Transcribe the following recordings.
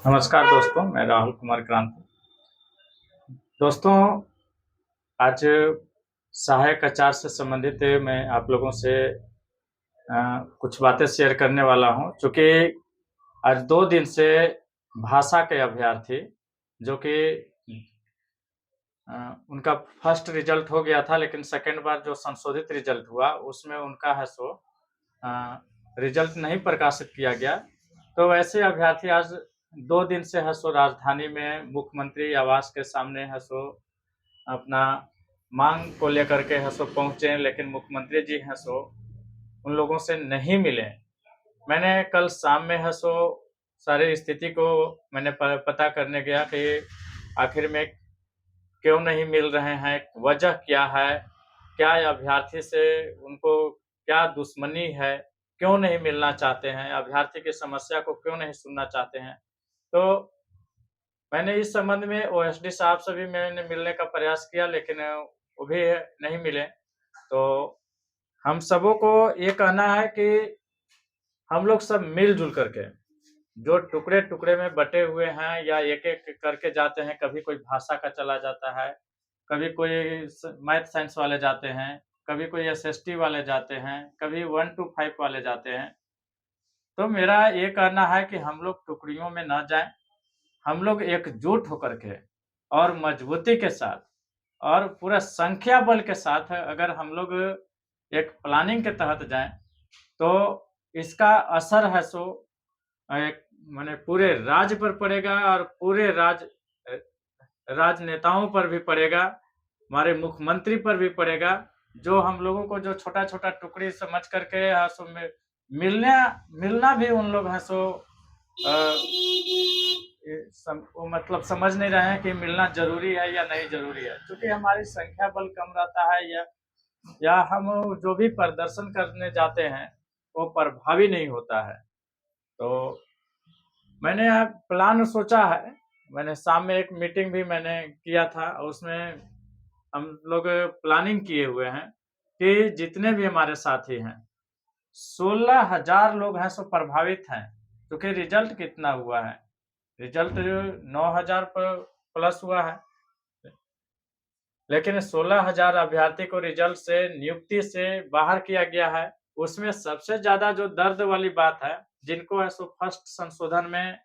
नमस्कार दोस्तों, मैं राहुल कुमार क्रांति। दोस्तों, आज सहायक आचार से संबंधित मैं आप लोगों से कुछ बातें शेयर करने वाला हूं। चूँकि आज 2 दिन से भाषा के अभ्यर्थी जो कि उनका फर्स्ट रिजल्ट हो गया था, लेकिन सेकंड बार जो संशोधित रिजल्ट हुआ उसमें उनका है सो रिजल्ट नहीं प्रकाशित किया गया। तो वैसे अभ्यर्थी आज 2 दिन से है सो राजधानी में मुख्यमंत्री आवास के सामने है सो अपना मांग को लेकर के है सो पहुंचे, लेकिन मुख्यमंत्री जी है सो उन लोगों से नहीं मिले। मैंने कल शाम में है सो सारी स्थिति को मैंने पता करने गया कि आखिर में क्यों नहीं मिल रहे हैं, वजह क्या है, क्या अभ्यर्थी से उनको क्या दुश्मनी है, क्यों नहीं मिलना चाहते हैं, अभ्यर्थी की समस्या को क्यों नहीं सुनना चाहते हैं। तो मैंने इस संबंध में ओएसडी साहब से भी मैंने मिलने का प्रयास किया, लेकिन वो भी नहीं मिले। तो हम सबों को ये कहना है कि हम लोग सब मिलजुल करके, जो टुकड़े-टुकड़े में बटे हुए हैं या एक-एक करके जाते हैं, कभी कोई भाषा का चला जाता है, कभी कोई मैथ साइंस वाले जाते हैं, कभी कोई एसएसटी वाले जाते हैं, कभी 1 टू 5 वाले जाते हैं। तो मेरा ये कहना है कि हम लोग टुकड़ियों में ना जाएँ, हम लोग एकजुट होकर के और मजबूती के साथ और पूरा संख्या बल के साथ अगर हम लोग एक प्लानिंग के तहत जाएँ, तो इसका असर है सो एक माने पूरे राज्य पर पड़ेगा और पूरे राजनेताओं पर भी पड़ेगा, हमारे मुख्यमंत्री पर भी पड़ेगा। जो हम लोगों को जो छोटा-छोटा टुकड़ी समझ करके सो में मिलना मिलना भी उन लोग हैं सो वो मतलब समझ नहीं रहे हैं कि मिलना ज़रूरी है या नहीं ज़रूरी है। क्योंकि हमारी संख्या बल कम रहता है या हम जो भी प्रदर्शन करने जाते हैं, वो प्रभावी नहीं होता है। तो मैंने प्लान सोचा है, मैंने शाम में एक मीटिंग भी मैंने किया था, उसमें हम लोग प्लानिंग किए हुए हैं कि जितने भी हमारे साथी हैं, 16,000 लोग हैं सो प्रभावित हैं। क्योंकि रिजल्ट कितना हुआ है, रिजल्ट 9,000 प्लस हुआ है, लेकिन 16,000 अभ्यर्थी को रिजल्ट से नियुक्ति से बाहर किया गया है। उसमें सबसे ज्यादा जो दर्द वाली बात है, जिनको है सो फर्स्ट संशोधन में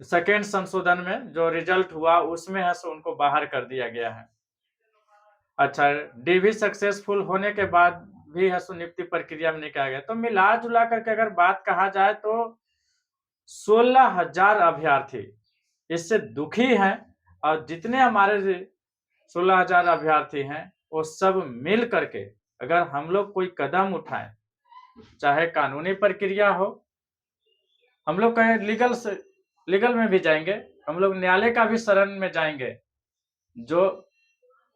सेकेंड संशोधन में जो रिजल्ट हुआ उसमें है सो उनको बाहर कर दिया गया है। अच्छा, डीवी सक्सेसफुल होने के बाद भी है सो नियुक्ति प्रक्रिया में नहीं कहा गया। तो मिला जुला करके अगर बात कहा जाए तो 16,000 अभ्यर्थी इससे दुखी हैं, और जितने हमारे 16,000 अभ्यर्थी हैं वो सब मिल करके अगर हम लोग कोई कदम उठाएं, चाहे कानूनी प्रक्रिया हो, हम लोग कहें लीगल में भी जाएंगे, हम लोग न्यायालय का भी शरण में जाएंगे। जो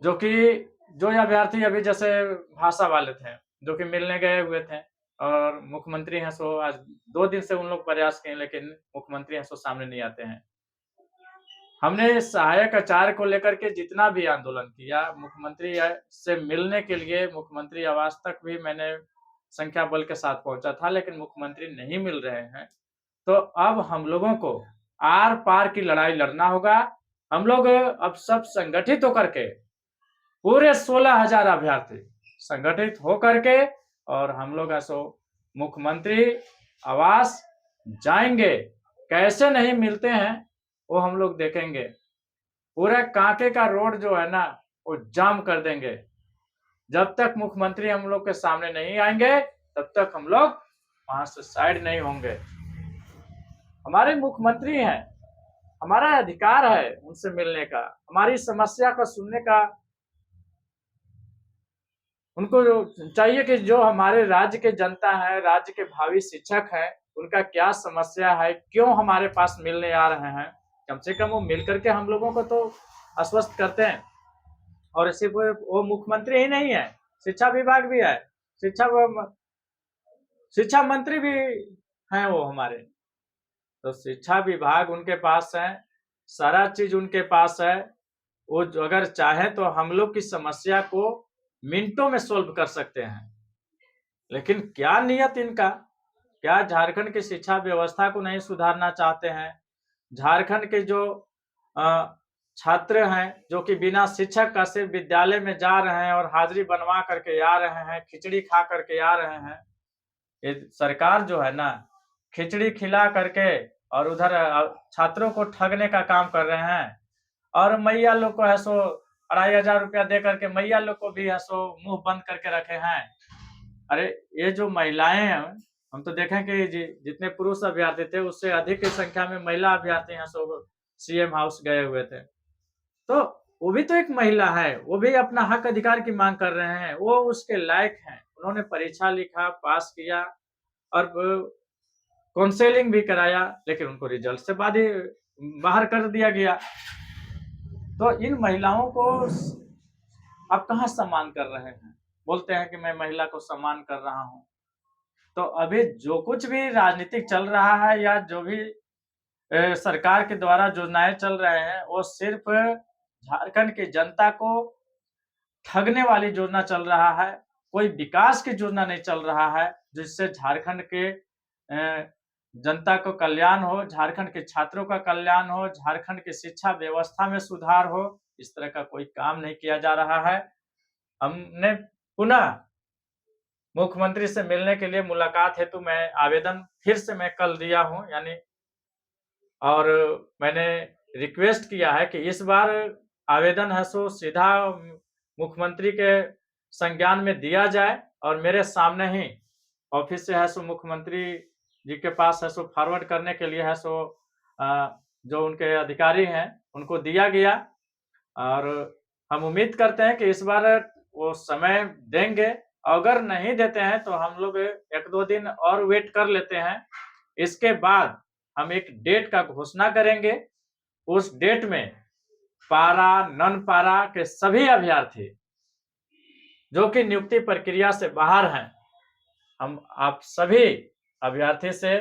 कि जो अभ्यर्थी अभी जैसे भाषा वाले थे, जो कि मिलने गए हुए थे और मुख्यमंत्री हैं सो आज 2 दिन से उन लोग प्रयास किए, लेकिन मुख्यमंत्री हैं सो सामने नहीं आते हैं। हमने सहायक आचार्य को लेकर के जितना भी आंदोलन किया, मुख्यमंत्री से मिलने के लिए मुख्यमंत्री आवास तक भी मैंने संख्या बल के साथ पहुंचा था, लेकिन मुख्यमंत्री नहीं मिल रहे हैं। तो अब हम लोगों को आर पार की लड़ाई लड़ना होगा। हम लोग अब सब संगठित होकर के पूरे 16,000 अभ्यर्थी संगठित होकर के और हम लोग ऐसो मुख्यमंत्री आवास जाएंगे। कैसे नहीं मिलते हैं वो हम लोग देखेंगे। पूरा कांके का रोड जो है ना वो जाम कर देंगे। जब तक मुख्यमंत्री हम लोग के सामने नहीं आएंगे तब तक हम लोग वहां से साइड नहीं होंगे। हमारे मुख्यमंत्री हैं, हमारा अधिकार है उनसे मिलने का, हमारी समस्या को सुनने का। उनको चाहिए कि जो हमारे राज्य के जनता है, राज्य के भावी शिक्षक हैं, उनका क्या समस्या है, क्यों हमारे पास मिलने आ रहे हैं, कम से कम वो मिल करके हम लोगों को तो आश्वस्त करते हैं। और सिर्फ वो मुख्यमंत्री ही नहीं है, शिक्षा विभाग भी है, शिक्षा मंत्री भी हैं वो हमारे। तो शिक्षा विभाग उनके पास है, सारा चीज उनके पास है। वो अगर चाहे तो हम लोग की समस्या को मिनटों में सोल्व कर सकते हैं। लेकिन क्या नियत इनका, क्या झारखंड की शिक्षा व्यवस्था को नहीं सुधारना चाहते हैं? झारखंड के जो छात्र हैं जो कि बिना शिक्षक का सिर्फ विद्यालय में जा रहे हैं और हाजिरी बनवा करके आ रहे हैं, खिचड़ी खा करके आ रहे हैं। ये सरकार जो है ना, खिचड़ी खिला करके और उधर छात्रों को ठगने का काम कर रहे हैं। और मैया लोग को है सो 2500 रुपया दे करके मैया लोग को भी है सो मुंह बंद करके रखे हैं। अरे ये जो महिलाएं हैं, हम तो देखें कि जितने पुरुष अभ्यर्थी थे उससे अधिक की संख्या में महिला अभ्यर्थी हैं सो सीएम हाउस गए हुए थे। तो वो भी तो एक महिला है, वो भी अपना हक अधिकार की मांग कर रहे हैं, वो उसके लायक हैं। उन्होंने परीक्षा लिखा, पास किया और काउंसलिंग भी कराया, लेकिन उनको रिजल्ट से बाद ही बाहर कर दिया गया। तो इन महिलाओं को आप कहाँ सम्मान कर रहे हैं? बोलते हैं कि मैं महिला को सम्मान कर रहा हूँ। तो अभी जो कुछ भी राजनीतिक चल रहा है या जो भी सरकार के द्वारा योजनाएं चल रहे हैं, वो सिर्फ झारखंड की जनता को ठगने वाली योजना चल रहा है। कोई विकास की योजना नहीं चल रहा है जिससे झारखंड के जनता को कल्याण हो, झारखंड के छात्रों का कल्याण हो, झारखंड की शिक्षा व्यवस्था में सुधार हो। इस तरह का कोई काम नहीं किया जा रहा है। हमने पुनः मुख्यमंत्री से मिलने के लिए मुलाकात हेतु मैं आवेदन फिर से मैं कल दिया हूं, यानी और मैंने रिक्वेस्ट किया है कि इस बार आवेदन है सो सीधा मुख्यमंत्री के संज्ञान में दिया जाए और मेरे सामने ही ऑफिस से है सो मुख्यमंत्री जी के पास है सो फॉरवर्ड करने के लिए है सो जो उनके अधिकारी हैं उनको दिया गया। और हम उम्मीद करते हैं कि इस बार वो समय देंगे। अगर नहीं देते हैं तो हम लोग 1-2 दिन और वेट कर लेते हैं। इसके बाद हम एक डेट का घोषणा करेंगे। उस डेट में पारा, नन पारा के सभी अभ्यर्थी जो कि नियुक्ति प्रक्रिया से बाहर हैं, हम आप सभी अभ्यर्थी से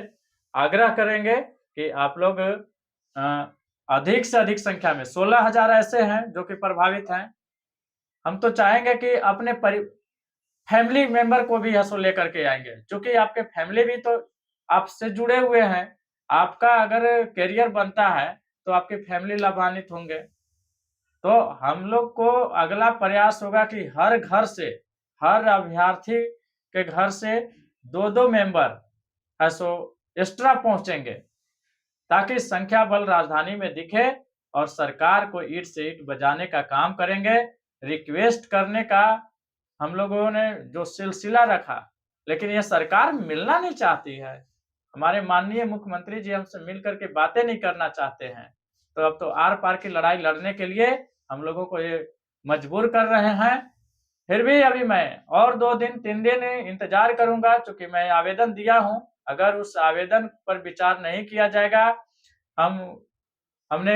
आग्रह करेंगे कि आप लोग अधिक से अधिक संख्या में 16,000 ऐसे हैं जो कि प्रभावित हैं। हम तो चाहेंगे कि अपने फैमिली मेंबर को भी हसो लेकर के आएंगे, क्योंकि आपके फैमिली भी तो आपसे जुड़े हुए हैं। आपका अगर करियर बनता है तो आपकी फैमिली लाभान्वित होंगे। तो हम लोग को अगला प्रयास होगा कि हर घर से, हर अभ्यर्थी के घर से 2-2 मेंबर हसो एक्स्ट्रा पहुंचेंगे ताकि संख्या बल राजधानी में दिखे और सरकार को ईंट से ईंट बजाने का काम करेंगे। रिक्वेस्ट करने का हम लोगों ने जो सिलसिला रखा, लेकिन ये सरकार मिलना नहीं चाहती है। हमारे माननीय मुख्यमंत्री जी हमसे मिलकर के बातें नहीं करना चाहते हैं। तो अब तो आर पार की लड़ाई लड़ने के लिए हम लोगों को ये मजबूर कर रहे हैं। फिर भी अभी मैं और 2 दिन 3 दिन इंतजार करूंगा, क्योंकि मैं आवेदन दिया हूं। अगर उस आवेदन पर विचार नहीं किया जाएगा, हमने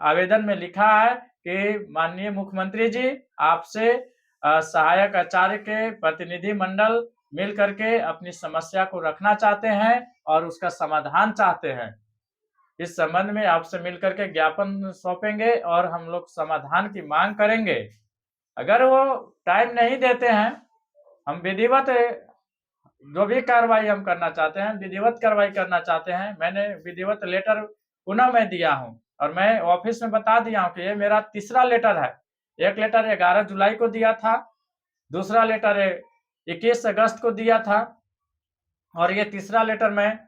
आवेदन में लिखा है कि माननीय मुख्यमंत्री जी आपसे सहायक आचार्य के प्रतिनिधि मंडल मिल करके अपनी समस्या को रखना चाहते हैं और उसका समाधान चाहते हैं। इस संबंध में आपसे मिलकर के ज्ञापन सौंपेंगे और हम लोग समाधान की मांग करेंगे। अगर वो टाइम नहीं देते हैं, हम विधिवत जो भी कार्रवाई हम करना चाहते हैं, विधिवत कार्रवाई करना चाहते हैं। मैंने विधिवत लेटर पुनः मैं दिया हूं और मैं ऑफिस में बता दिया हूं कि ये मेरा तीसरा लेटर है। एक लेटर 11 जुलाई को दिया था, दूसरा लेटर 21 अगस्त को दिया था और ये तीसरा लेटर मैं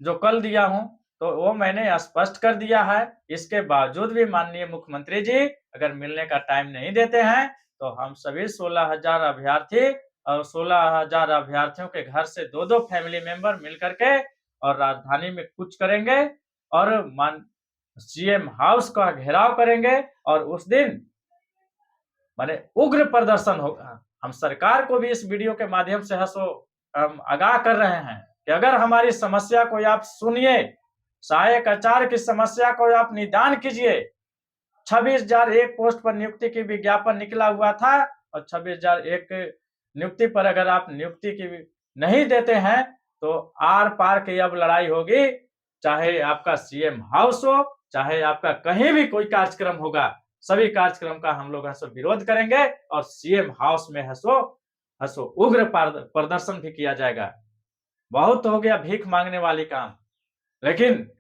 जो कल दिया हूं, तो वो मैंने स्पष्ट कर दिया है। इसके बावजूद भी माननीय मुख्यमंत्री जी अगर मिलने का टाइम नहीं देते हैं तो हम सभी 16,000 अभ्यर्थी और 16,000 अभ्यर्थियों के घर से 2-2 फैमिली मेंबर मिलकर के और राजधानी में कूच करेंगे और सीएम हाउस का घेराव करेंगे और उस दिन माने उग्र प्रदर्शन होगा। हम सरकार को भी इस वीडियो के माध्यम से हम आगाह कर रहे हैं कि अगर हमारी समस्या को आप सुनिए, सहायक आचार्य की समस्या को आप निदान कीजिए। 26,001 पोस्ट पर नियुक्ति की विज्ञापन निकला हुआ था और 26,001 नियुक्ति पर अगर आप नियुक्ति की नहीं देते हैं तो आर पार की अब लड़ाई होगी। चाहे आपका सीएम हाउस हो, चाहे आपका कहीं भी कोई कार्यक्रम होगा, सभी कार्यक्रम का हम लोग विरोध करेंगे और सीएम हाउस में उग्र प्रदर्शन भी किया जाएगा। बहुत हो गया भीख मांगने वाली काम। लेकिन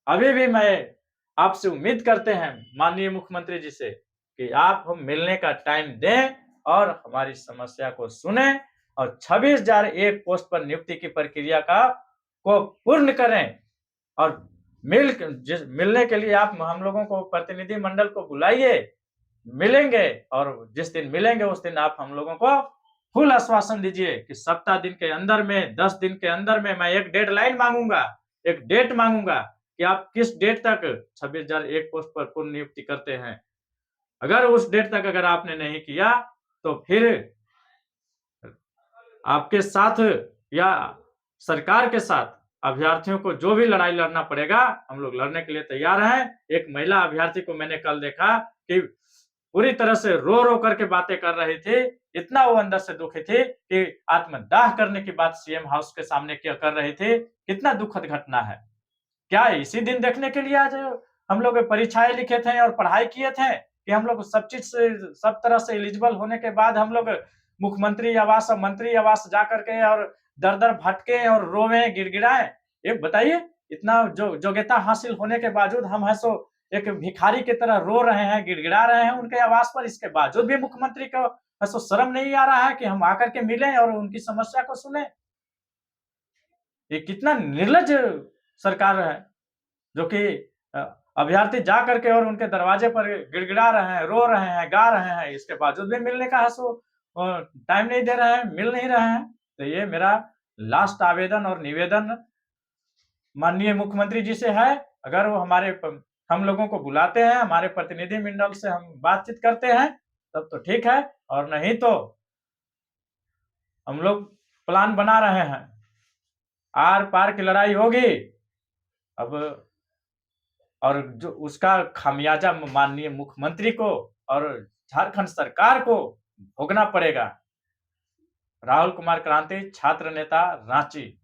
अभी भी मैं आपसे उम्मीद करते हैं माननीय मुख्यमंत्री जी से कि आप हम मिलने का टाइम दें और हमारी समस्या को सुने और 26,001 पोस्ट पर नियुक्ति की प्रक्रिया को पूर्ण करें और मिलने के लिए आप हम लोगों को प्रतिनिधि मंडल को बुलाइए, मिलेंगे और जिस दिन मिलेंगे उस दिन आप हम लोगों को फुल आश्वासन दीजिए कि सप्ताह दिन के अंदर में 10 दिन के अंदर में मैं एक डेडलाइन मांगूंगा, एक डेट मांगूंगा कि आप किस डेट तक 26,001 पोस्ट पर पूर्ण नियुक्ति करते हैं। अगर उस डेट तक अगर आपने नहीं किया तो फिर आपके साथ या सरकार के साथ अभ्यर्थियों को जो भी लड़ाई लड़ना पड़ेगा, हम लोग लड़ने के लिए तैयार हैं। एक महिला अभ्यर्थी को मैंने कल देखा कि पूरी तरह से रो-रो करके बातें कर रही थी। इतना वो अंदर से दुखी थी कि आत्मदाह करने की बात सीएम हाउस के सामने कर रही थी। कितना दुखद घटना है। क्या इसी दिन देखने के लिए आज हम लोग परीक्षाएं लिखे थे और पढ़ाई किए थे कि हम लोग सब चीज से सब तरह से एलिजिबल होने के बाद हम लोग मुख्यमंत्री आवास और मंत्री आवास जा करके और दर-दर भटके और रोवे गिड़गिड़ाए। ये बताइए इतना जो योग्यता हासिल होने के बावजूद हम है सो एक भिखारी की तरह रो रहे हैं, गिड़गिड़ा रहे हैं उनके आवास पर। इसके बावजूद भी मुख्यमंत्री को है सो शर्म नहीं आ रहा है कि हम आकर के मिलें और उनकी समस्या को सुने। ये कितना निर्लज सरकार है जो कि अभ्यर्थी जा करके और उनके दरवाजे पर गिड़गिड़ा रहे हैं, रो रहे हैं, गा रहे हैं, इसके बावजूद भी मिलने का है सो टाइम नहीं दे रहे हैं, मिल नहीं रहे हैं। तो ये मेरा लास्ट आवेदन और निवेदन माननीय मुख्यमंत्री जी से है। अगर वो हम लोगों को बुलाते हैं, हमारे प्रतिनिधि मंडल से हम बातचीत करते हैं, तब तो ठीक है और नहीं तो हम लोग प्लान बना रहे हैं। आर-पार की लड़ाई होगी। अब और जो उसका खामियाजा माननीय मुख्यमंत्री को और झारखंड सरकार को भोगना पड़ेगा। राहुल कुमार क्रांति, छात्र नेता, रांची।